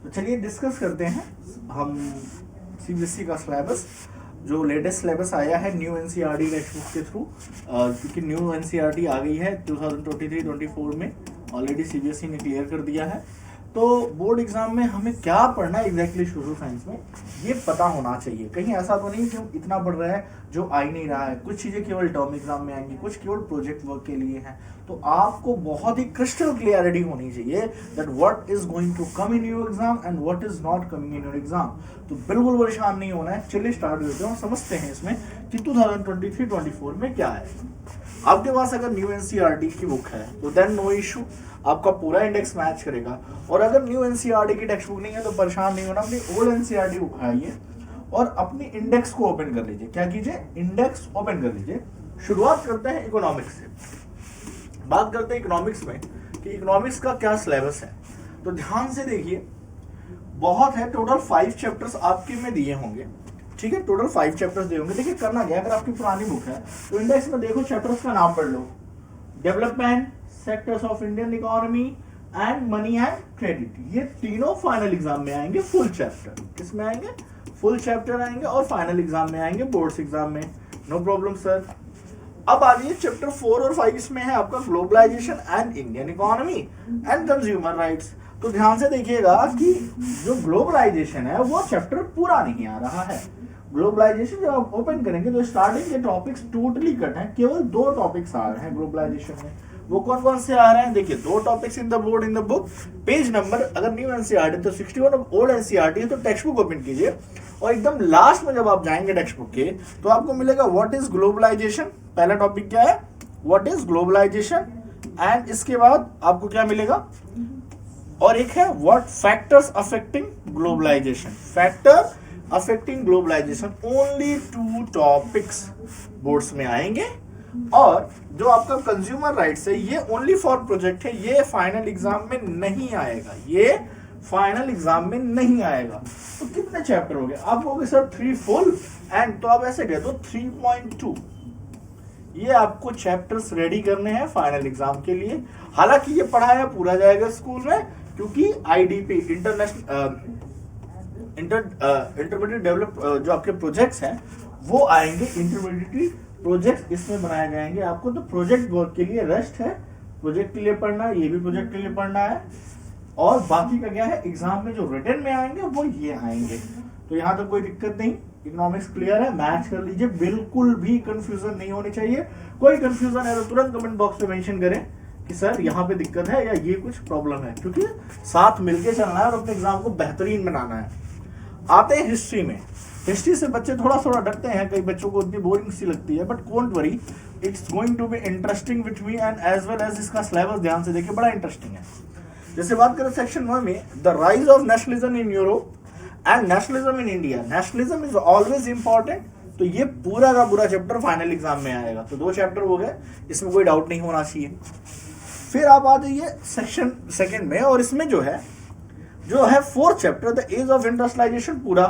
तो चलिए डिस्कस करते हैं हम सीबीएसई का सिलेबस, जो लेटेस्ट सिलेबस आया है न्यू एनसीईआरटी टेक्स्ट बुक के थ्रू, क्योंकि न्यू एनसीईआरटी आ गई है 2023-24 में। ऑलरेडी सीबीएसई ने क्लियर कर दिया है। तो बोर्ड एग्जाम में हमें क्या पढ़ना है एग्जैक्टली सोशल साइंस में, ये पता होना चाहिए। कहीं ऐसा तो नहीं कि हम इतना पढ़ रहे हैं जो आ ही नहीं रहा है। कुछ चीज़ें केवल टर्म एग्जाम में आएंगी, कुछ केवल प्रोजेक्ट वर्क के लिए हैं। तो आपको बहुत ही क्रिस्टल क्लियरिटी होनी चाहिए that what is going to come in your exam and what is not coming in your exam. तो बिल्कुल परेशान नहीं होना है। चलिए स्टार्ट करते हैं और समझते हैं इसमें कि 2023-24 में क्या है। आपके पास अगर न्यू एनसीईआरटी की बुक है तो देन नो इशू, आपका पूरा इंडेक्स मैच करेगा। और अगर न्यू एनसीईआरटी की टेक्स्ट बुक नहीं है तो परेशान नहीं होना, अपनी ओल्ड एनसीईआरटी उठाइए और अपनी इंडेक्स को ओपन कर लीजिए। क्या कीजिए? इंडेक्स ओपन कर लीजिए। शुरुआत करते हैं इकोनॉमिक्स से। बात करते हैं इकोनॉमिक्स में कि इकोनॉमिक्स का क्या सिलेबस है। तो ध्यान से देखिए, बहुत है, टोटल 5 चैप्टर्स आपके में दिए होंगे। ठीक है, टोटल 5 चैप्टर्स दिए होंगे। देखिए करना क्या, अगर आपकी पुरानी बुक है तो इंडेक्स में देखो, चैप्टर्स का नाम पढ़ लो, development, sectors of Indian economy and money and credit. ये तीनों फाइनल एग्जाम में आएंगे फुल चैप्टर। किस में आएंगे? फुल चैप्टर आएंगे और फाइनल एग्जाम में आएंगे, बोर्ड्स एग्जाम में। No problem sir. अब आ जाइए चैप्टर 4 और 5, इसमें है आपका globalisation and Indian economy and consumer rights. तो ध्यान से देखिएगा कि जो ग्लोबलाइजेशन है वो चैप्टर पूरा नहीं आ रहा है। ग्लोबलाइजेशन जब आप ओपन करेंगे तो स्टार्टिंग के टॉपिक्स टोटली कट हैं, केवल 2 टॉपिक्स आ रहे हैं ग्लोबलाइजेशन में। वो कौन कौन से आ रहे हैं? देखिए, 2 topics in the board in the book. Page number अगर न्यू एनसीईआरटी तो 61 और ओल्ड एनसीईआरटी है तो टेक्स्ट बुक ओपन कीजिए और एकदम लास्ट में जब आप जाएंगे टेक्स्ट बुक के तो आपको मिलेगा व्हाट इज ग्लोबलाइजेशन। पहला टॉपिक क्या है? What is globalisation. एंड इसके बाद आपको क्या मिलेगा? और एक है what factors affecting globalisation. Factor affecting globalisation, only 2 topics boards में आएंगे। और जो आपका कंज्यूमर राइट्स है ये ओनली फॉर प्रोजेक्ट है, ये फाइनल एग्जाम में नहीं आएगा। ये फाइनल एग्जाम में नहीं आएगा। तो कितने चैप्टर हो गए? आप कहोगे सर 3 फुल एंड, तो आप ऐसे कह दो 3.2। ये आपको चैप्टर्स रेडी करने हैं फाइनल एग्जाम के लिए। हालांकि ये पढ़ाया पूरा जाएगा स्कूल में, क्योंकि आईडीपी इंटरमीडिएट डेवलप जो आपके प्रोजेक्ट्स हैं वो आएंगे। इंटरमीडिएट प्रोजेक्ट इसमें बनाए जाएंगे आपको। तो प्रोजेक्ट वर्क के लिए रेस्ट है, प्रोजेक्ट के लिए पढ़ना है, ये भी प्रोजेक्ट के लिए पढ़ना है। और बाकी का क्या है, एग्जाम में जो रिटन में आएंगे वो ये आएंगे। तो यहाँ तक कोई दिक्कत नहीं, इकोनॉमिक्स क्लियर है, मैच कर लीजिए। बिल्कुल भी कंफ्यूजन नहीं होनी चाहिए। कोई कंफ्यूजन है तो तुरंत कमेंट बॉक्स में मेंशन करें कि सर यहाँ पे दिक्कत है या ये कुछ प्रॉब्लम है, क्योंकि साथ मिलके चलना है और अपने एग्जाम को बेहतरीन बनाना है। आते हैं हिस्ट्री में। हिस्ट्री से बच्चे थोड़ा डरते हैं, कई बच्चों को इतनी बोरिंग सी लगती है, but don't worry, it's going to be interesting with me and as well as इसका सिलेबस ध्यान से देखिए, बड़ा इंटरेस्टिंग है। जैसे बात करें सेक्शन 1 में, the rise of nationalism in Europe and nationalism in India. Nationalism is always important. तो ये पूरा का पूरा चैप्टर फाइनल एग्जाम में आएगा। तो 2 चैप्टर हो गए, इसमें कोई डाउट नहीं होना चाहिए। फिर आप आ जाइए सेक्शन 2 में, और इसमें जो है 4th chapter the age of industrialisation पूरा।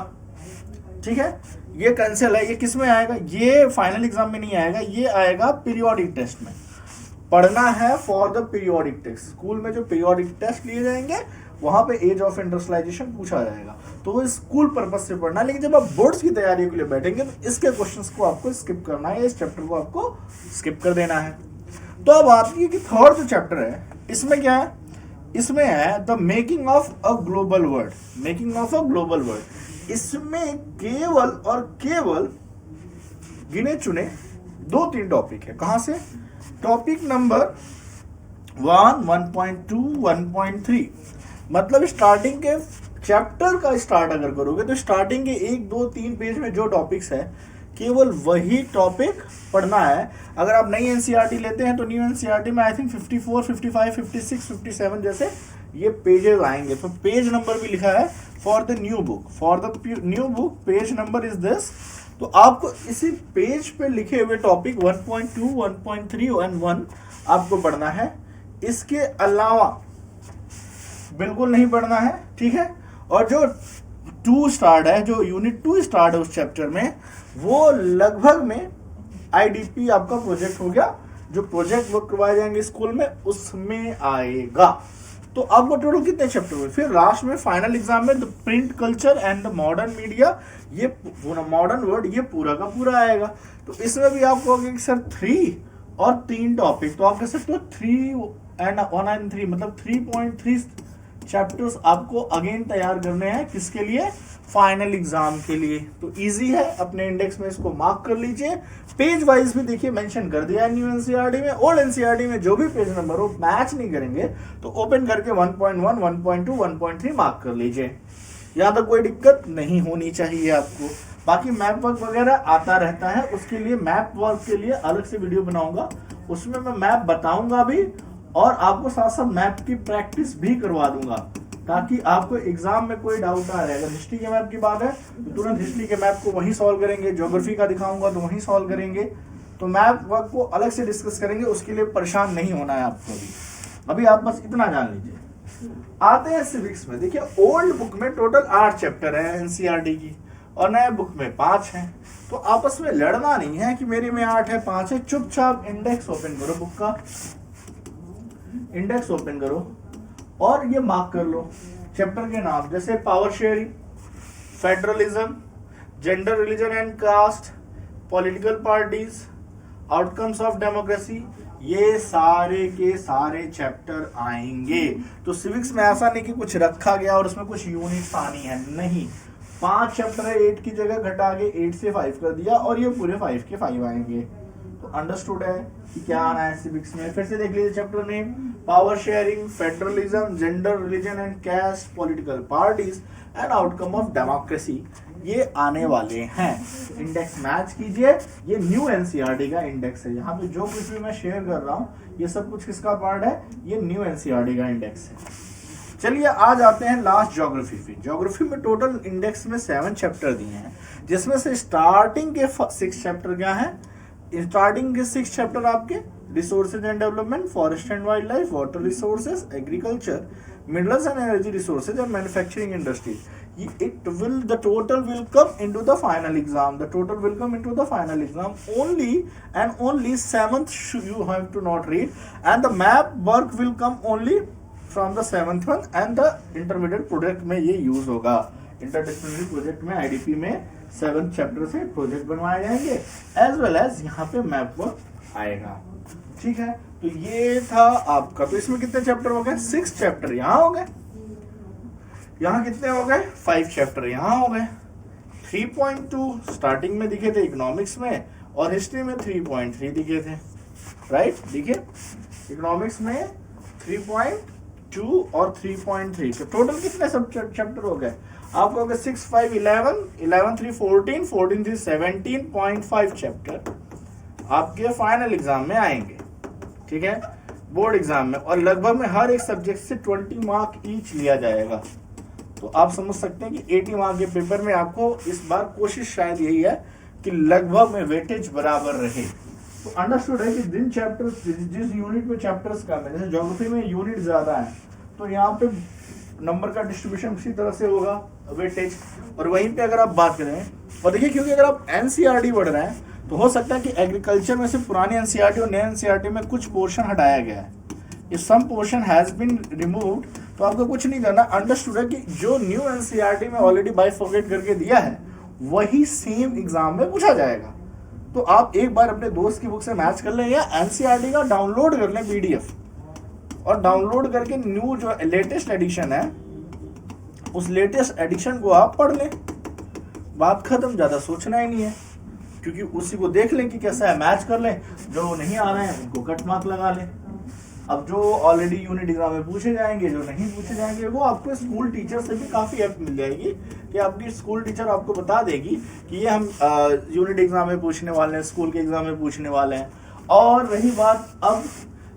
ठीक है, ये कैंसिल है। ये किस में आएगा? ये फाइनल एग्जाम में नहीं आएगा, ये आएगा पीरियोडिक टेस्ट में। पढ़ना है for the periodic test. School में जो पीरियोडिक टेस्ट लिए जाएंगे वहां पे एज ऑफ इंडस्ट्रियलाइजेशन पूछा जाएगा, तो वो स्कूल पर्पज से पढ़ना है। लेकिन जब आप बोर्ड्स की तैयारी के लिए बैठेंगे तो इसके क्वेश्चंस को आपको स्किप करना है, इस चैप्टर को आपको स्किप कर देना है। तो अब आती है कि 3rd जो चैप्टर है इसमें क्या है? इसमें है the making of a global world. Making of a global world. इसमें केवल और केवल गिने चुने 2-3 टॉपिक है। कहां से? Topic number 1, 1.2, 1.3। मतलब स्टार्टिंग के चैप्टर का स्टार्ट अगर करोगे तो स्टार्टिंग के 1, 2, 3 पेज में जो टॉपिक्स है केवल वही टॉपिक पढ़ना है। अगर आप नई एनसीईआरटी लेते हैं तो न्यू एनसीईआरटी में आई थिंक 54, 55, 56, 57 जैसे ये पेजेस आएंगे। तो पेज नंबर भी लिखा है for the new book. For the new book page number is this. तो आपको इसी पेज पे लिखे हुए टॉपिक 1.2, 1.3 और 1 आपको पढ़ना है। इसके अलावा बिल्कुल नहीं पढ़ना है। ठीक है, और जो 2 स्टार्ट है, जो यूनिट 2 स्टार्ट है उस चैप्टर में, वो लगभग में आईडीपी आपका प्रोजेक्ट हो गया। जो प्रोजेक्ट वर्क करवाए जाएंगे स्कूल में उसमें आएगा। तो आपको टोटल कितने चैप्टर हुए। फिर लास्ट में फाइनल एग्जाम में the print culture and the modern media, ये मॉडर्न वर्ड ये पूरा का पूरा आएगा। तो इसमें भी आप कहोगे कि सर 3 और 3 टॉपिक, तो आप कह सकते हो 3 and 1 and 3 मतलब 3.3 चैप्टर्स आपको अगेन तैयार करने हैं, किसके लिए, फाइनल एग्जाम के लिए। तो इजी है, अपने इंडेक्स में इसको मार्क कर लीजिए। पेज वाइज भी देखिए मेंशन कर दिया है न्यू एनसीईआरटी में। ओल्ड एनसीईआरटी में जो भी पेज नंबर हो मैच नहीं करेंगे तो ओपन करके 1.1, 1.2, 1.3 मार्क कर लीजिए। यहाँ तक कोई दिक्कत नहीं होनी चाहिए आपको। बाकी मैप वर्क वगैरह आता रहता है, उसके लिए मैप वर्क के लिए अलग से वीडियो बनाऊंगा, उसमें मैं मैप बताऊंगा भी और आपको साथ साथ मैप की प्रैक्टिस भी करवा दूंगा, ताकि आपको एग्जाम में कोई डाउट ना रहे। अगर हिस्ट्री के मैप की बात है तो तुरंत हिस्ट्री के मैप को वहीं सॉल्व करेंगे, ज्योग्राफी का दिखाऊंगा तो वहीं सॉल्व करेंगे। तो मैप वर्क को अलग से डिस्कस करेंगे, उसके लिए परेशान नहीं होना है आपको। अभी आप बस इतना जान लीजिए। आते हैं सिविक्स में। देखिए ओल्ड बुक में टोटल 8 चैप्टर है एनसीईआरटी की और नए बुक में 5 हैं। तो आपस में लड़ना नहीं है कि मेरे में 8 है 5 है। चुपचाप इंडेक्स ओपन करो, बुक का इंडेक्स ओपन करो और ये मार्क कर लो चैप्टर के नाम, जैसे power sharing, federalism, gender, religion and caste, political parties, outcomes of democracy, ये सारे के सारे चैप्टर आएंगे। तो सिविक्स में ऐसा नहीं कि कुछ रखा गया और उसमें कुछ यूनिट्स आनी है, नहीं। 5 चैप्टर है, 8 की जगह घटा के 8 से 5 कर दिया और ये पूरे 5 के 5 आएंगे। तो अंडरस्टूड है कि क्या आना है सिविक्स में। फिर से देख लीजिए chapter name, power sharing, federalism, gender, religion and caste, political parties and outcome of democracy, ये आने वाले हैं। इंडेक्स मैच कीजिए, ये न्यू एनसीईआरटी का इंडेक्स है। यहाँ पे जो कुछ भी मैं शेयर कर रहा हूँ ये सब कुछ किसका पार्ट है, ये न्यू एनसीईआरटी का इंडेक्स है। चलिए आ जाते हैं लास्ट ज्योग्राफी पे। ज्योग्राफी में टोटल इंडेक्स में 7 चैप्टर दिए हैं, जिसमें से स्टार्टिंग के 6 चैप्टर क्या है। स्टार्टिंग के 6 चैप्टर आपके resources and development, forest and wild life, water resources, agriculture, minerals and energy resources and manufacturing industry. The total will come into the final exam. The total will come into the final exam. Only and only 7th you have to not read, and the map work will come only from the 7th one, and the intermediate project में ये use होगा। Interdisciplinary project में IDP में 7 chapter से project बनवाए जाएंगे, as well as यहाँ पे मैप वर्क आएगा। ठीक है, तो ये था आपका। तो इसमें कितने चैप्टर हो गए, 6 चैप्टर यहाँ हो गए। यहाँ कितने हो गए, 5 चैप्टर यहाँ हो गए। 3.2 स्टार्टिंग में दिखे थे इकोनॉमिक्स में, और हिस्ट्री में 3.3 दिखे थे, राइट। देखिए इकोनॉमिक्स में 3.2 और 3.3, तो टोटल कितने सब चैप्टर हो गए आपको। हो गए 6, 5, 11, 11, 3, 14, 14, 3, 17.5 चैप्टर आपके फाइनल एग्जाम में आएंगे। ठीक है, बोर्ड एग्जाम में, और लगभग में हर एक सब्जेक्ट से 20 मार्क ईच लिया जाएगा। तो आप समझ सकते हैं कि 80 मार्क के पेपर में आपको इस बार कोशिश शायद यही है कि लगभग में वेटेज बराबर रहे। तो अंडरस्टूड है कि जिस यूनिट में चैप्टर्स कम है, जैसे ज्योग्राफी में यूनिट ज्यादा है तो यहाँ पे नंबर का डिस्ट्रीब्यूशन उसी तरह से होगा वेटेज। और वहीं पे अगर आप बात करें, और देखिए क्योंकि अगर आप एनसीईआरटी पढ़ रहे हैं तो हो सकता है कि एग्रीकल्चर में से पुरानी एनसीईआरटी और नए एनसीईआरटी में कुछ पोर्शन हटाया गया है, if some portion has been removed, तो आपको कुछ नहीं करना। अंडरस्टूड है कि जो न्यू एनसीईआरटी में ऑलरेडी बाइफर्केट करके दिया है वही सेम एग्जाम में पूछा जाएगा। तो आप एक बार अपने दोस्त की बुक से मैच कर लें या एनसीईआरटी का डाउनलोड कर लें पीडीएफ, और डाउनलोड करके न्यू जो लेटेस्ट एडिशन है उस लेटेस्ट एडिशन को आप पढ़ लें। बात खत्म, ज्यादा सोचना ही नहीं है, क्योंकि उसी को देख लें कि कैसा है, मैच कर लें। जो नहीं आ रहे हैं उनको कट मार्क लगा लें। अब जो ऑलरेडी यूनिट एग्जाम में पूछे जाएंगे, जो नहीं पूछे जाएंगे, वो आपको स्कूल टीचर से भी काफ़ी हेल्प मिल जाएगी कि आपकी स्कूल टीचर आपको बता देगी कि ये हम यूनिट एग्जाम में पूछने वाले हैं, स्कूल के एग्जाम में पूछने वाले हैं। और रही बात अब,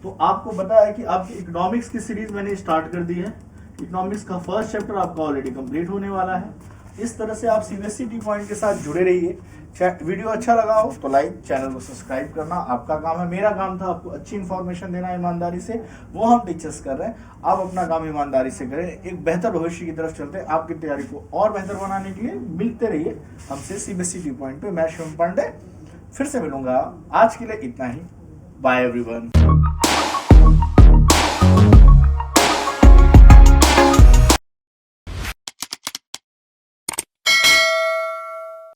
तो आपको पता है कि आपकी इकोनॉमिक्स की सीरीज मैंने स्टार्ट कर दी है। इकोनॉमिक्स का फर्स्ट चैप्टर आपका ऑलरेडी कंप्लीट होने वाला है। इस तरह से आप सीबीएसई टी पॉइंट के साथ जुड़े रहिए। वीडियो अच्छा लगा हो तो लाइक, चैनल को सब्सक्राइब करना आपका काम है। मेरा काम था आपको अच्छी इन्फॉर्मेशन देना ईमानदारी से, वो हम टीचर्स कर रहे हैं। आप अपना काम ईमानदारी से करें, एक बेहतर भविष्य की तरफ चलते हैं। आपकी तैयारी को और बेहतर बनाने के लिए मिलते रहिए हमसे सीबीएसई टी पॉइंट पे। मैं शिवम पांडे फिर से मिलूंगा। आज के लिए इतना ही, बाय एवरीवन।